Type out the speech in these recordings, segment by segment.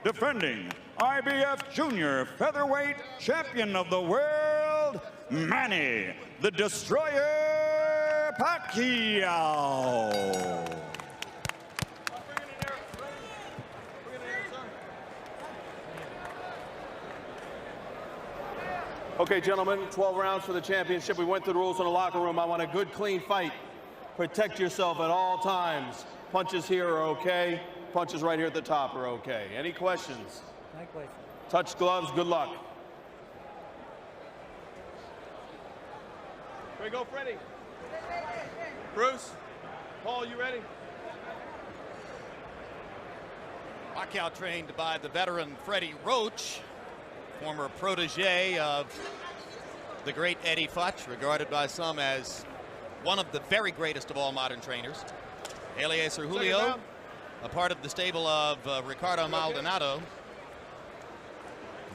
defending IBF Junior Featherweight Champion of the World, Manny the Destroyer Pacquiao. Okay, gentlemen, 12 rounds for the championship. We went through the rules in the locker room. I want a good, clean fight. Protect yourself at all times. Punches here are okay. Punches right here at the top are okay. Any questions? No question. Touch gloves, good luck. Here we go, Freddie. Bruce, Paul, you ready? Pacquiao trained by the veteran Freddie Roach, former protege of the great Eddie Futch, regarded by some as one of the very greatest of all modern trainers. Eliezer Julio, a part of the stable of Ricardo Maldonado,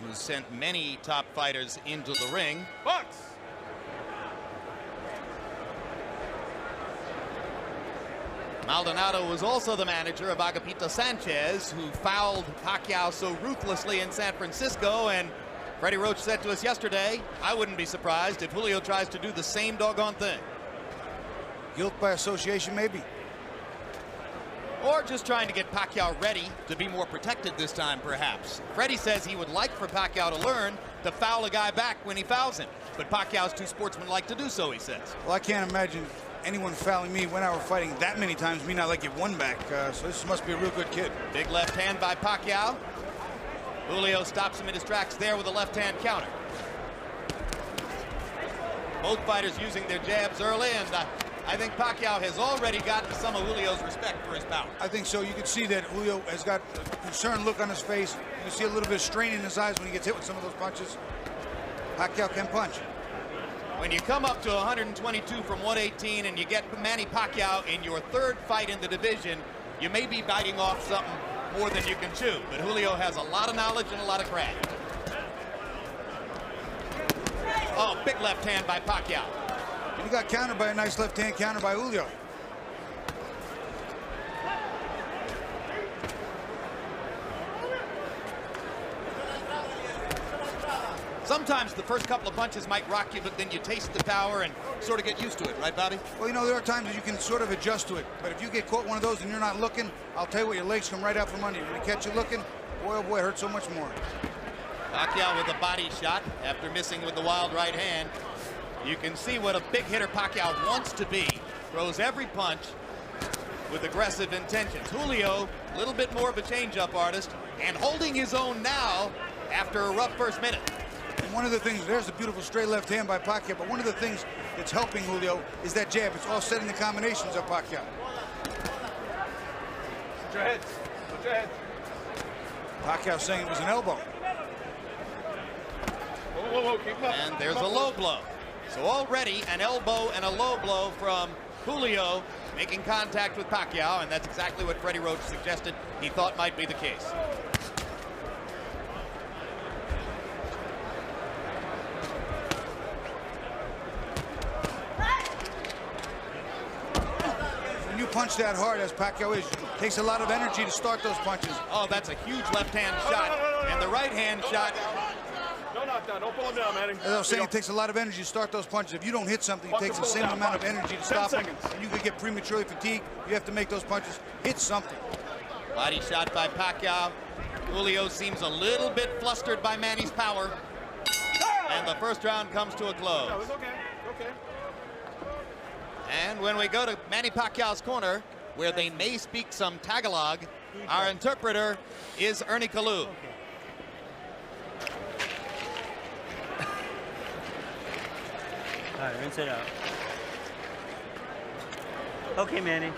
who sent many top fighters into the ring. Box. Maldonado was also the manager of Agapito Sanchez, who fouled Pacquiao so ruthlessly in San Francisco, and Freddie Roach said to us yesterday, I wouldn't be surprised if Julio tries to do the same doggone thing. Guilt by association, maybe. Or just trying to get Pacquiao ready to be more protected this time, perhaps. Freddie says he would like for Pacquiao to learn to foul a guy back when he fouls him, but Pacquiao's too sportsmanlike to do so, he says. Well, I can't imagine anyone fouling me when I were fighting that many times, me not like get one back, so this must be a real good kid. Big left hand by Pacquiao. Julio stops him in his tracks there with a left hand counter. Both fighters using their jabs early, and I think Pacquiao has already gotten some of Julio's respect for his power. I think so. You can see that Julio has got a concerned look on his face. You can see a little bit of strain in his eyes when he gets hit with some of those punches. Pacquiao can punch. When you come up to 122 from 118 and you get Manny Pacquiao in your third fight in the division, you may be biting off something more than you can chew. But Julio has a lot of knowledge and a lot of craft. Oh, big left hand by Pacquiao. He got countered by a nice left hand counter by Julio. Sometimes the first couple of punches might rock you, but then you taste the power and sort of get used to it, right, Bobby? Well, you know, there are times that you can sort of adjust to it. But if you get caught one of those and you're not looking, I'll tell you what, your legs come right out from under you. When they catch you looking, boy, oh boy, it hurts so much more. Pacquiao with a body shot after missing with the wild right hand. You can see what a big hitter Pacquiao wants to be. Throws every punch with aggressive intentions. Julio, a little bit more of a change-up artist, and holding his own now after a rough first minute. And one of the things, there's a beautiful straight left hand by Pacquiao, but one of the things that's helping Julio is that jab. It's offsetting the combinations of Pacquiao. Put your heads. Put your heads. Pacquiao saying it was an elbow. Whoa, whoa, whoa, keep up. And there's a low blow. So already an elbow and a low blow from Julio making contact with Pacquiao, and that's exactly what Freddie Roach suggested he thought might be the case. When you punch that hard, as Pacquiao is, it takes a lot of energy to start those punches. Oh, that's a huge left-hand shot, and the right-hand shot. No knockdown. Don't pull him down, Manny. As I was saying, it takes a lot of energy to start those punches. If you don't hit something, it takes the same amount of energy to stop them. And you could get prematurely fatigued. You have to make those punches hit something. Body shot by Pacquiao. Julio seems a little bit flustered by Manny's power. And the first round comes to a close. No, it's okay. Okay. And when we go to Manny Pacquiao's corner, where they may speak some Tagalog, our interpreter is Ernie Kalu. All right, rinse it out. Okay, Manny.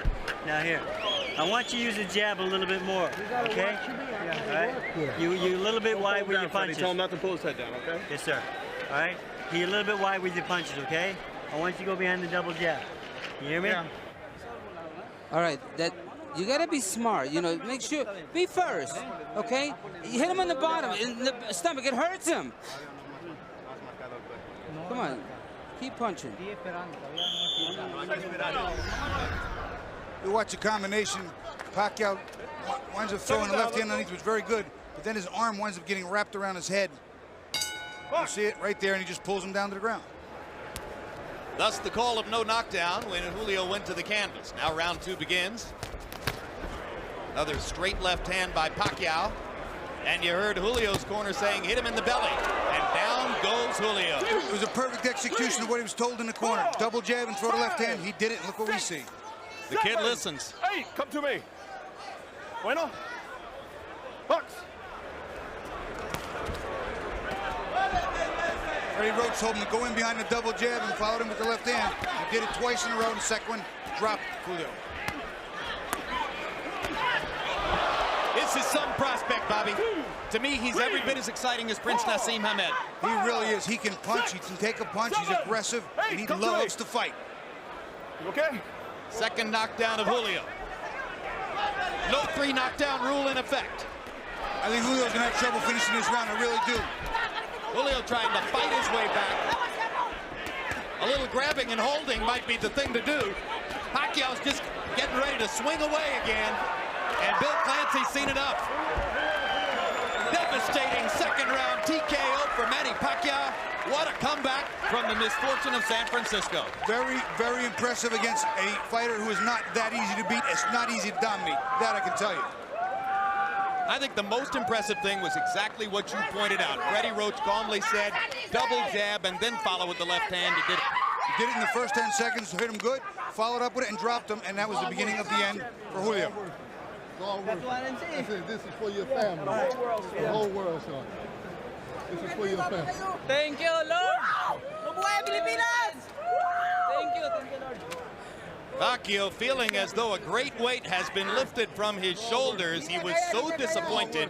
Now here. I want you to use the jab a little bit more, okay? All right? You a little bit wide with your punches. Tell him not to pull his head down, okay? Yes, sir. All right? You're a little bit wide with your punches, okay? I want you to go behind the double jab. You hear me? Yeah. All right, that you gotta be smart. You know, make sure be first, okay? You hit him on the bottom, in the stomach. It hurts him. Come on, keep punching. You watch a combination. Pacquiao winds up throwing the left hand underneath, which was very good. but then his arm winds up getting wrapped around his head. You see it right there, and he just pulls him down to the ground. Thus the call of no knockdown when Julio went to the canvas. Now round 2 begins. Another straight left hand by Pacquiao. And you heard Julio's corner saying, hit him in the belly. And down goes Julio. It was a perfect execution of what he was told in the corner. Double jab and throw the left hand. He did it, and look what we see. The kid listens. Hey, come to me. Bueno. Box. Freddie Roach told him to go in behind the double jab and followed him with the left hand. He did it twice in a row, and the second one dropped Julio. This is some prospect, Bobby. To me, he's every bit as exciting as Prince Nassim Hamed. He really is. He can punch. He can take a punch. He's aggressive, and he loves to fight. Okay. Second knockdown of Julio. No 3 knockdown rule in effect. I think Julio's going to have trouble finishing this round. I really do. Julio trying to fight his way back. A little grabbing and holding might be the thing to do. Pacquiao's just getting ready to swing away again. And Bill Clancy's seen enough. Devastating second round TKO for Manny Pacquiao. What a comeback from the misfortune of San Francisco. Very, very impressive against a fighter who is not that easy to beat. It's not easy to dominate. That I can tell you. I think the most impressive thing was exactly what you pointed out. Freddie Roach calmly said, double jab and then follow with the left hand. He did it. He did it in the first 10 seconds, hit him good, followed up with it and dropped him, and that was the beginning of the end for Julio. I said, this is for your family. The whole world, son. This is for your family. Thank you, Lord. Thank you, Lord. Pacquiao feeling as though a great weight has been lifted from his shoulders. He was so disappointed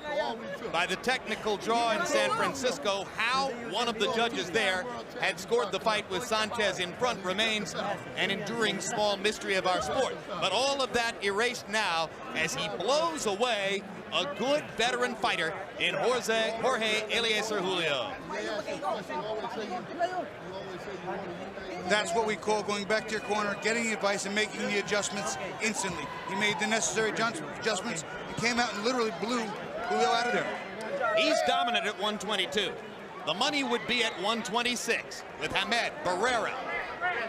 by the technical draw in San Francisco. How one of the judges there had scored the fight with Sanchez in front remains an enduring small mystery of our sport. But all of that erased now as he blows away a good veteran fighter in Jorge Eliezer Julio. That's what we call going back to your corner, getting the advice, and making the adjustments instantly. He made the necessary adjustments and came out and literally blew Julio out of there. He's dominant at 122. The money would be at 126 with Hamed, Barrera,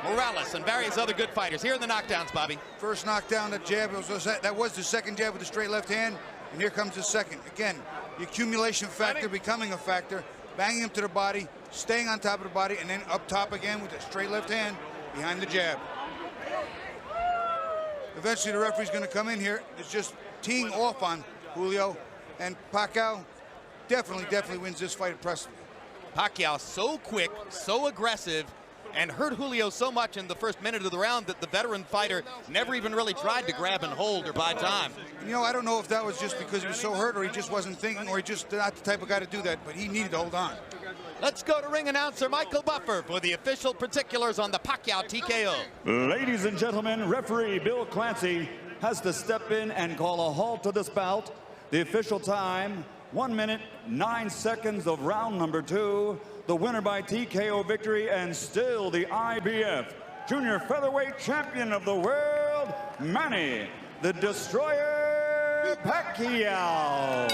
Morales, and various other good fighters. Here are the knockdowns, Bobby. First knockdown, the jab, that was the second jab with the straight left hand, and here comes the second. Again, the accumulation factor becoming a factor, banging him to the body, staying on top of the body, and then up top again with a straight left hand behind the jab. Eventually the referee's going to come in here. It's just teeing off on Julio, and Pacquiao definitely wins this fight impressively. Pacquiao so quick, so aggressive, and hurt Julio so much in the first minute of the round that the veteran fighter never even really tried to grab and hold or buy time. You know, I don't know if that was just because he was so hurt, or he just wasn't thinking, or he just not the type of guy to do that, but he needed to hold on. Let's go to ring announcer Michael Buffer for the official particulars on the Pacquiao TKO. Ladies and gentlemen, referee Bill Clancy has to step in and call a halt to this bout. The official time, 1 minute, 9 seconds of round number 2. The winner by TKO victory and still the IBF Junior Featherweight Champion of the World, Manny the Destroyer Pacquiao.